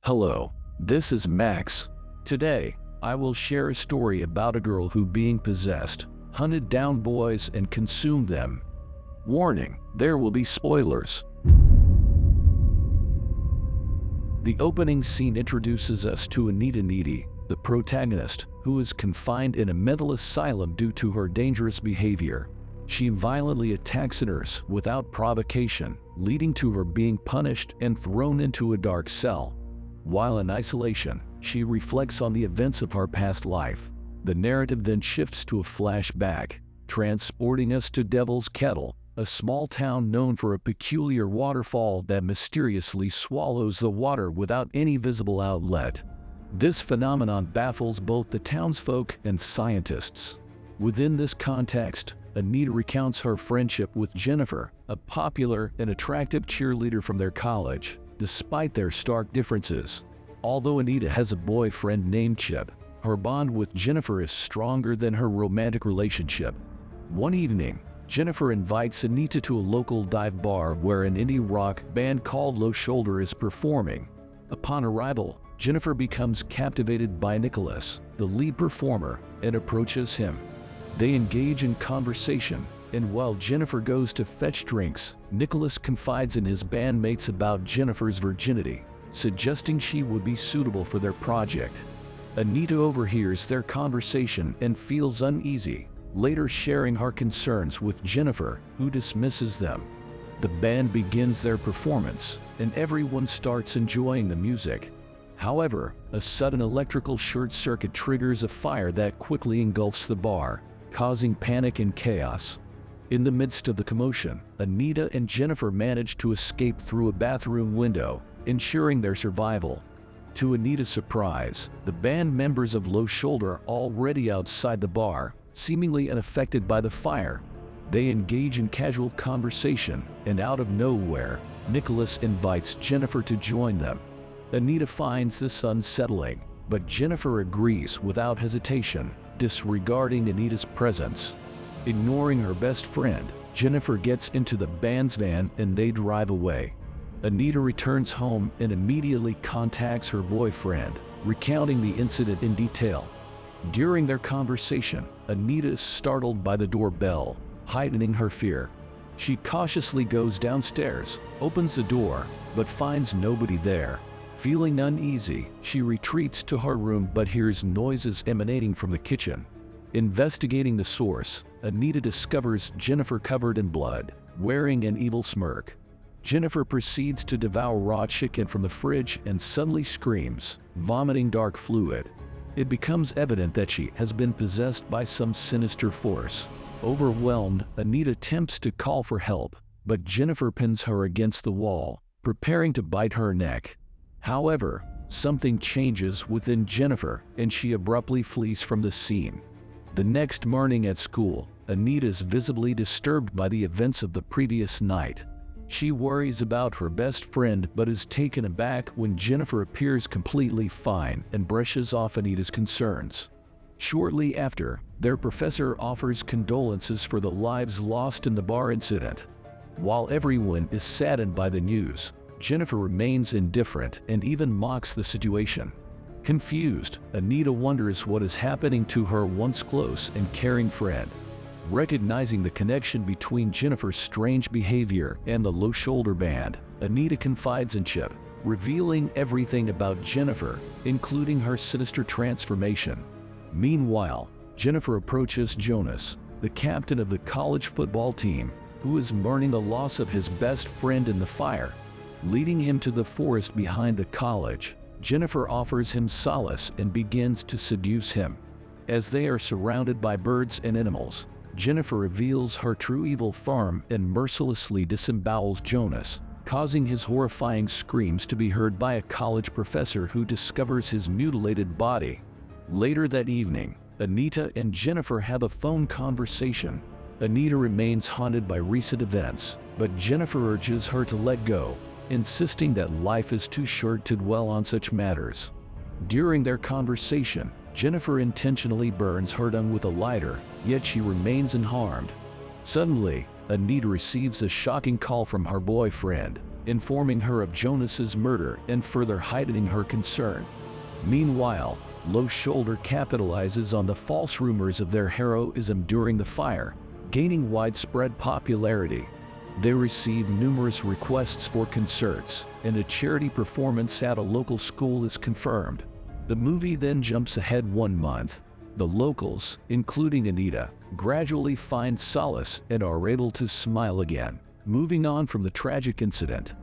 Hello, this is Max. Today, I will share a story about a girl who, being possessed, hunted down boys and consumed them. Warning, there will be spoilers. The opening scene introduces us to Anita Needy, the protagonist, who is confined in a mental asylum due to her dangerous behavior. She violently attacks a nurse without provocation, leading to her being punished and thrown into a dark cell. While in isolation, she reflects on the events of her past life. The narrative then shifts to a flashback, transporting us to Devil's Kettle, a small town known for a peculiar waterfall that mysteriously swallows the water without any visible outlet. This phenomenon baffles both the townsfolk and scientists. Within this context, Anita recounts her friendship with Jennifer, a popular and attractive cheerleader from their college, despite their stark differences. Although Anita has a boyfriend named Chip, her bond with Jennifer is stronger than her romantic relationship. One evening, Jennifer invites Anita to a local dive bar where an indie rock band called Low Shoulder is performing. Upon arrival, Jennifer becomes captivated by Nicholas, the lead performer, and approaches him. They engage in conversation, and while Jennifer goes to fetch drinks, Nicholas confides in his bandmates about Jennifer's virginity, suggesting she would be suitable for their project. Anita overhears their conversation and feels uneasy, later sharing her concerns with Jennifer, who dismisses them. The band begins their performance, and everyone starts enjoying the music. However, a sudden electrical short circuit triggers a fire that quickly engulfs the bar, causing panic and chaos. In the midst of the commotion, Anita and Jennifer manage to escape through a bathroom window, ensuring their survival. To Anita's surprise, the band members of Low Shoulder are already outside the bar, seemingly unaffected by the fire. They engage in casual conversation, and out of nowhere, Nicholas invites Jennifer to join them. Anita finds this unsettling, but Jennifer agrees without hesitation, disregarding Anita's presence. Ignoring her best friend, Jennifer gets into the band's van and they drive away. Anita returns home and immediately contacts her boyfriend, recounting the incident in detail. During their conversation, Anita is startled by the doorbell, heightening her fear. She cautiously goes downstairs, opens the door, but finds nobody there. Feeling uneasy, she retreats to her room but hears noises emanating from the kitchen. Investigating the source, Anita discovers Jennifer covered in blood, wearing an evil smirk. Jennifer proceeds to devour raw chicken from the fridge and suddenly screams, vomiting dark fluid. It becomes evident that she has been possessed by some sinister force. Overwhelmed, Anita attempts to call for help, but Jennifer pins her against the wall, preparing to bite her neck. However, something changes within Jennifer, and she abruptly flees from the scene. The next morning at school, Anita is visibly disturbed by the events of the previous night. She worries about her best friend but is taken aback when Jennifer appears completely fine and brushes off Anita's concerns. Shortly after, their professor offers condolences for the lives lost in the bar incident. While everyone is saddened by the news, Jennifer remains indifferent and even mocks the situation. Confused, Anita wonders what is happening to her once close and caring friend. Recognizing the connection between Jennifer's strange behavior and the Low Shoulder band, Anita confides in Chip, revealing everything about Jennifer, including her sinister transformation. Meanwhile, Jennifer approaches Jonas, the captain of the college football team, who is mourning the loss of his best friend in the fire. Leading him to the forest behind the college, Jennifer offers him solace and begins to seduce him. As they are surrounded by birds and animals, Jennifer reveals her true evil form and mercilessly disembowels Jonas, causing his horrifying screams to be heard by a college professor who discovers his mutilated body. Later that evening, Anita and Jennifer have a phone conversation. Anita remains haunted by recent events, but Jennifer urges her to let go, insisting that life is too short to dwell on such matters. During their conversation, Jennifer intentionally burns her tongue with a lighter, yet she remains unharmed. Suddenly, Anita receives a shocking call from her boyfriend. informing her of Jonas's murder and further heightening her concern. Meanwhile, Low Shoulder capitalizes on the false rumors of their heroism during the fire, gaining widespread popularity. They receive numerous requests for concerts, and a charity performance at a local school is confirmed. The movie then jumps ahead 1 month. The locals, including Anita, gradually find solace and are able to smile again, moving on from the tragic incident.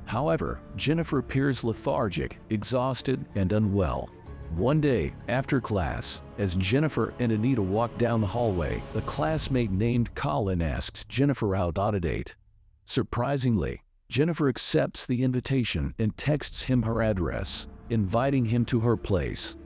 However, Jennifer appears lethargic, exhausted, and unwell. One day, after class, as Jennifer and Anita walk down the hallway, a classmate named Colin asks Jennifer out on a date. Surprisingly, Jennifer accepts the invitation and texts him her address, inviting him to her place.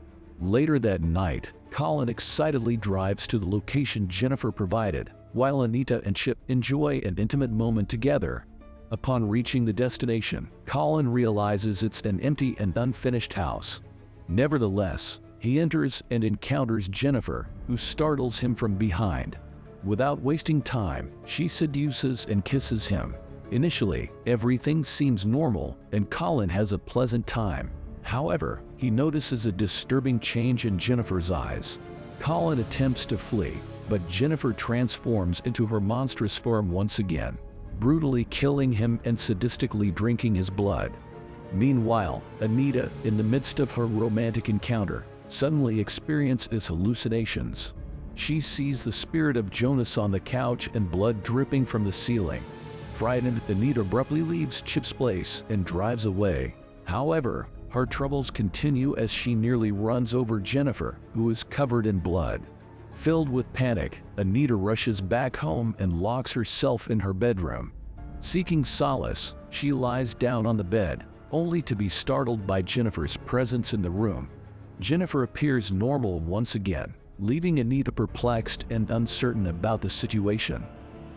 Later that night, Colin excitedly drives to the location Jennifer provided, while Anita and Chip enjoy an intimate moment together. Upon reaching the destination, Colin realizes it's an empty and unfinished house. Nevertheless, he enters and encounters Jennifer, who startles him from behind. Without wasting time, she seduces and kisses him. Initially, everything seems normal, and Colin has a pleasant time. However, he notices a disturbing change in Jennifer's eyes. Colin attempts to flee, but Jennifer transforms into her monstrous form once again, brutally killing him and sadistically drinking his blood. Meanwhile, Anita, in the midst of her romantic encounter, suddenly experiences hallucinations. She sees the spirit of Jonas on the couch and blood dripping from the ceiling. Frightened, Anita abruptly leaves Chip's place and drives away. However, her troubles continue as she nearly runs over Jennifer, who is covered in blood. Filled with panic, Anita rushes back home and locks herself in her bedroom. Seeking solace, she lies down on the bed, only to be startled by Jennifer's presence in the room. Jennifer appears normal once again, leaving Anita perplexed and uncertain about the situation.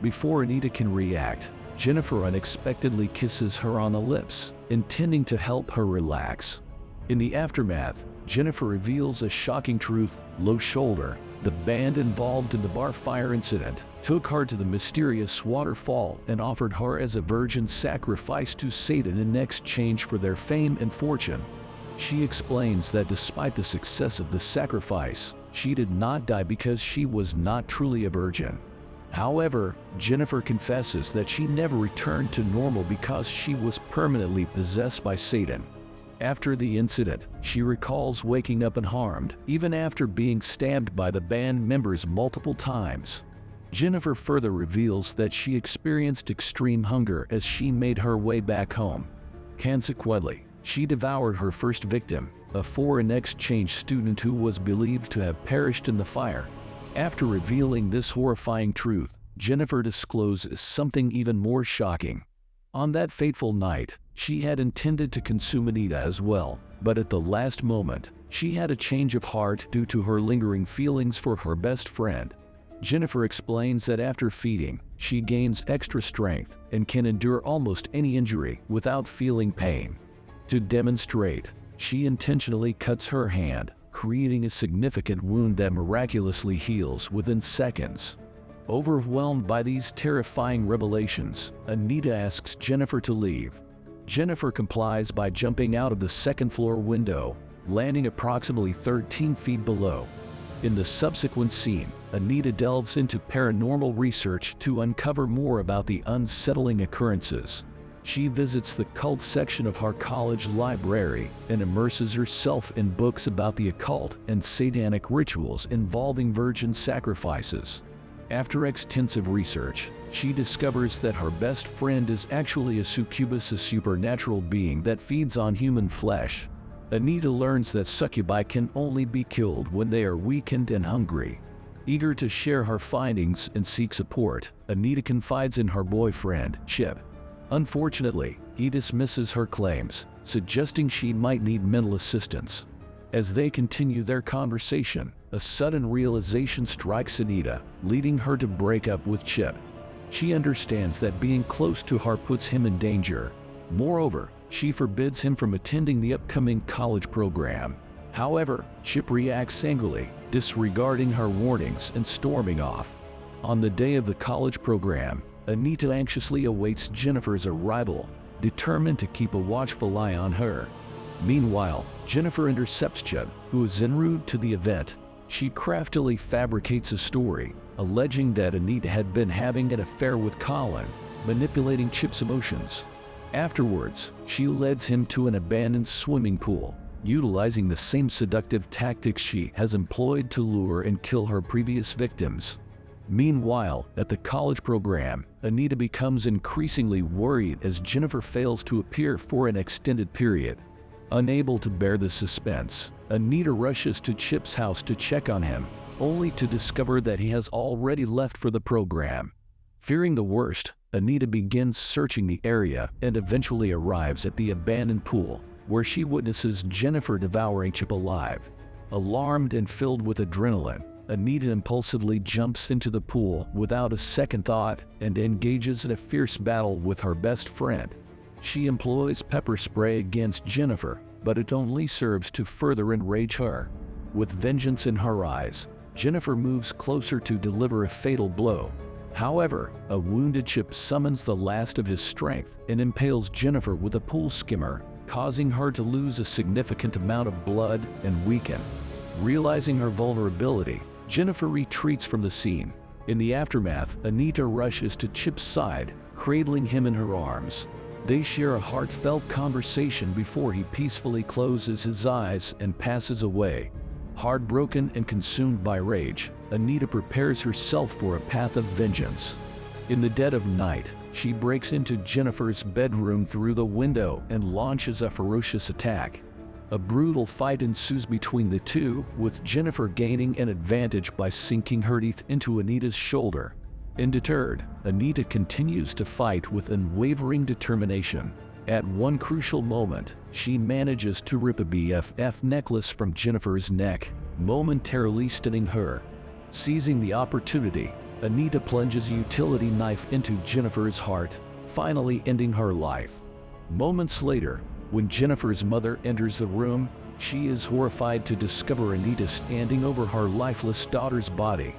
Before Anita can react, Jennifer unexpectedly kisses her on the lips, intending to help her relax. In the aftermath, Jennifer reveals a shocking truth. Low Shoulder, the band involved in the bar fire incident, took her to the mysterious waterfall and offered her as a virgin sacrifice to Satan in exchange for their fame and fortune. She explains that despite the success of the sacrifice, she did not die because she was not truly a virgin. However, Jennifer confesses that she never returned to normal because she was permanently possessed by Satan. After the incident, she recalls waking up unharmed, even after being stabbed by the band members multiple times. Jennifer further reveals that she experienced extreme hunger as she made her way back home. Consequently, she devoured her first victim, a foreign exchange student who was believed to have perished in the fire. After revealing this horrifying truth, Jennifer discloses something even more shocking. On that fateful night, she had intended to consume Anita as well, but at the last moment, she had a change of heart due to her lingering feelings for her best friend. Jennifer explains that after feeding, she gains extra strength and can endure almost any injury without feeling pain. To demonstrate, she intentionally cuts her hand, creating a significant wound that miraculously heals within seconds. Overwhelmed by these terrifying revelations, Anita asks Jennifer to leave. Jennifer complies by jumping out of the second-floor window, landing approximately 13 feet below. In the subsequent scene, Anita delves into paranormal research to uncover more about the unsettling occurrences. She visits the cult section of her college library and immerses herself in books about the occult and satanic rituals involving virgin sacrifices. After extensive research, she discovers that her best friend is actually a succubus, a supernatural being that feeds on human flesh. Anita learns that succubi can only be killed when they are weakened and hungry. Eager to share her findings and seek support, Anita confides in her boyfriend, Chip. Unfortunately, he dismisses her claims, suggesting she might need mental assistance. As they continue their conversation, a sudden realization strikes Anita, leading her to break up with Chip. She understands that being close to her puts him in danger. Moreover, she forbids him from attending the upcoming college program. However, Chip reacts angrily, disregarding her warnings and storming off. On the day of the college program, Anita anxiously awaits Jennifer's arrival. determined to keep a watchful eye on her. Meanwhile, Jennifer intercepts Judd, who is en route to the event. She craftily fabricates a story, alleging that Anita had been having an affair with Colin, manipulating Chip's emotions. Afterwards, she leads him to an abandoned swimming pool, utilizing the same seductive tactics she has employed to lure and kill her previous victims. Meanwhile, at the college program, Anita becomes increasingly worried as Jennifer fails to appear for an extended period. Unable to bear the suspense, Anita rushes to Chip's house to check on him, only to discover that he has already left for the program. Fearing the worst, Anita begins searching the area and eventually arrives at the abandoned pool, where she witnesses Jennifer devouring Chip alive. Alarmed and filled with adrenaline, Anita impulsively jumps into the pool without a second thought and engages in a fierce battle with her best friend. She employs pepper spray against Jennifer, but it only serves to further enrage her. With vengeance in her eyes, Jennifer moves closer to deliver a fatal blow. However, a wounded Chip summons the last of his strength and impales Jennifer with a pool skimmer, causing her to lose a significant amount of blood and weaken. Realizing her vulnerability, Jennifer retreats from the scene. In the aftermath, Anita rushes to Chip's side, cradling him in her arms. They share a heartfelt conversation before he peacefully closes his eyes and passes away. Heartbroken and consumed by rage, Anita prepares herself for a path of vengeance. In the dead of night, she breaks into Jennifer's bedroom through the window and launches a ferocious attack. A brutal fight ensues between the two, with Jennifer gaining an advantage by sinking her teeth into Anita's shoulder. Undeterred, Anita continues to fight with unwavering determination. At one crucial moment, she manages to rip a BFF necklace from Jennifer's neck, momentarily stunning her. Seizing the opportunity, Anita plunges a utility knife into Jennifer's heart, finally ending her life. Moments later, when Jennifer's mother enters the room, she is horrified to discover Anita standing over her lifeless daughter's body.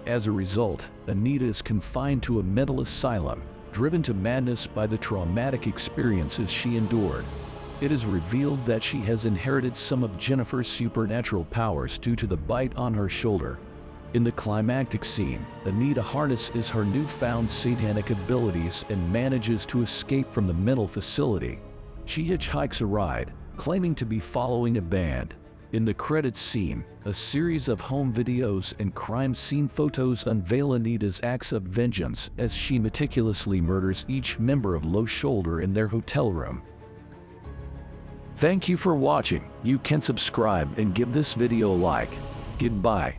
As a result, Anita is confined to a mental asylum, driven to madness by the traumatic experiences she endured. It is revealed that she has inherited some of Jennifer's supernatural powers due to the bite on her shoulder. In the climactic scene, Anita harnesses her newfound satanic abilities and manages to escape from the mental facility. She hitchhikes a ride, claiming to be following a band. In the credits scene, a series of home videos and crime scene photos unveil Anita's acts of vengeance as she meticulously murders each member of Low Shoulder in their hotel room. Thank you for watching. You can subscribe and give this video a like. Goodbye.